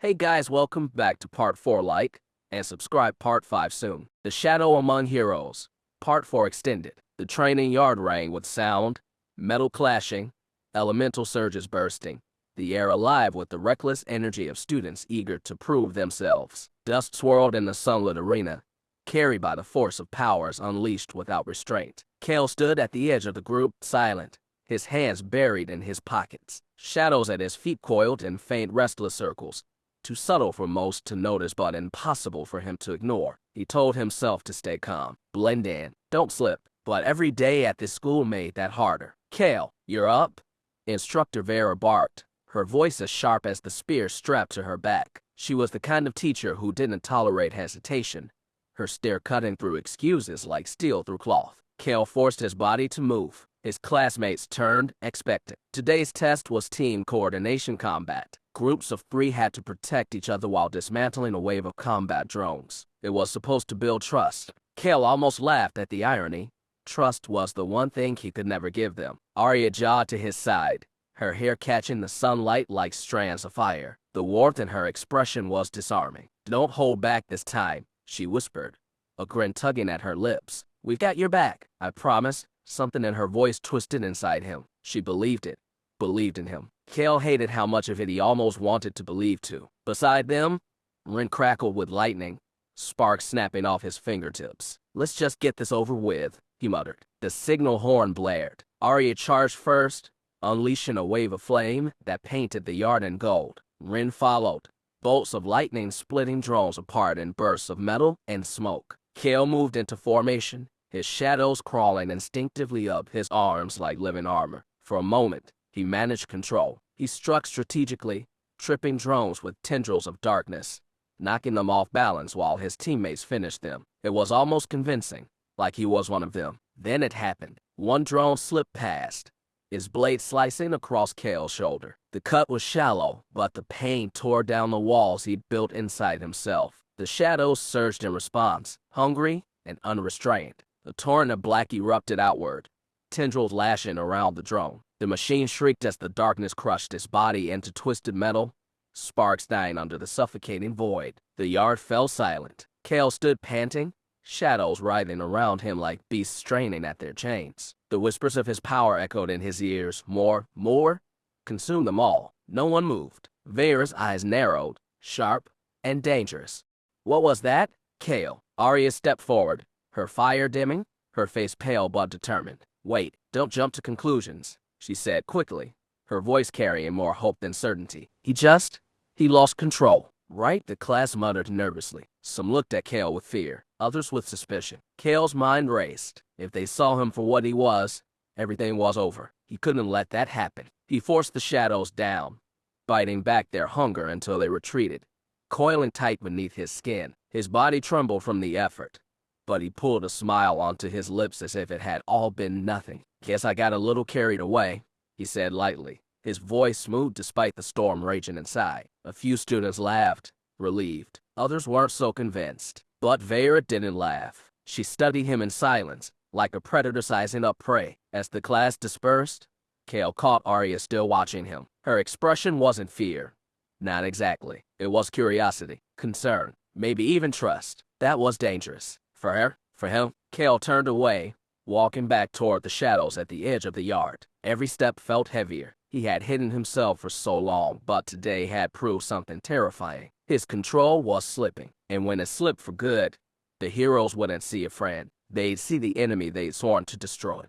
Hey guys, welcome back to part 4. Like and subscribe part 5 soon. The Shadow Among Heroes, part 4 extended. The training yard rang with sound, metal clashing, elemental surges bursting, the air alive with the reckless energy of students eager to prove themselves. Dust swirled in the sunlit arena, carried by the force of powers unleashed without restraint. Kale stood at the edge of the group, silent, his hands buried in his pockets. Shadows at his feet coiled in faint restless circles, too subtle for most to notice but impossible for him to ignore. He told himself to stay calm, blend in, don't slip. But every day at this school made that harder. Kale, you're up? Instructor Vera barked, her voice as sharp as the spear strapped to her back. She was the kind of teacher who didn't tolerate hesitation, her stare cutting through excuses like steel through cloth. Kale forced his body to move. His classmates turned, expectant. Today's test was team coordination combat. Groups of 3 had to protect each other while dismantling a wave of combat drones. It was supposed to build trust. Kale almost laughed at the irony. Trust was the one thing he could never give them. Arya jogged to his side, her hair catching the sunlight like strands of fire. The warmth in her expression was disarming. "Don't hold back this time," she whispered, a grin tugging at her lips. "We've got your back, I promise." Something in her voice twisted inside him. She believed it, believed in him. Kale hated how much of it he almost wanted to believe too. Beside them, Ren crackled with lightning, sparks snapping off his fingertips. "Let's just get this over with," he muttered. The signal horn blared. Arya charged first, unleashing a wave of flame that painted the yard in gold. Ren followed, bolts of lightning splitting drones apart in bursts of metal and smoke. Kale moved into formation, his shadows crawling instinctively up his arms like living armor. For a moment, he managed control. He struck strategically, tripping drones with tendrils of darkness, knocking them off balance while his teammates finished them. It was almost convincing, like he was one of them. Then it happened. One drone slipped past, his blade slicing across Kale's shoulder. The cut was shallow, but the pain tore down the walls he'd built inside himself. The shadows surged in response, hungry and unrestrained. The torrent of black erupted outward, tendrils lashing around the drone. The machine shrieked as the darkness crushed its body into twisted metal, sparks dying under the suffocating void. The yard fell silent. Kale stood panting, shadows writhing around him like beasts straining at their chains. The whispers of his power echoed in his ears. More, consumed them all. No one moved. Vera's eyes narrowed, sharp and dangerous. "What was that?" "Kale." Arya stepped forward, her fire dimming, her face pale but determined. "Wait, don't jump to conclusions," she said quickly, her voice carrying more hope than certainty. He lost control, right?" the class muttered nervously. Some looked at Kale with fear, others with suspicion. Kale's mind raced. If they saw him for what he was, everything was over. He couldn't let that happen. He forced the shadows down, biting back their hunger until they retreated, coiling tight beneath his skin. His body trembled from the effort, but he pulled a smile onto his lips as if it had all been nothing. "Guess I got a little carried away," he said lightly, his voice smooth despite the storm raging inside. A few students laughed, relieved. Others weren't so convinced. But Vera didn't laugh. She studied him in silence, like a predator sizing up prey. As the class dispersed, Kale caught Arya still watching him. Her expression wasn't fear. Not exactly. It was curiosity, concern, maybe even trust. That was dangerous. For her, for him. Kale turned away, walking back toward the shadows at the edge of the yard. Every step felt heavier. He had hidden himself for so long, but today had proved something terrifying. His control was slipping, and when it slipped for good, the heroes wouldn't see a friend. They'd see the enemy they'd sworn to destroy.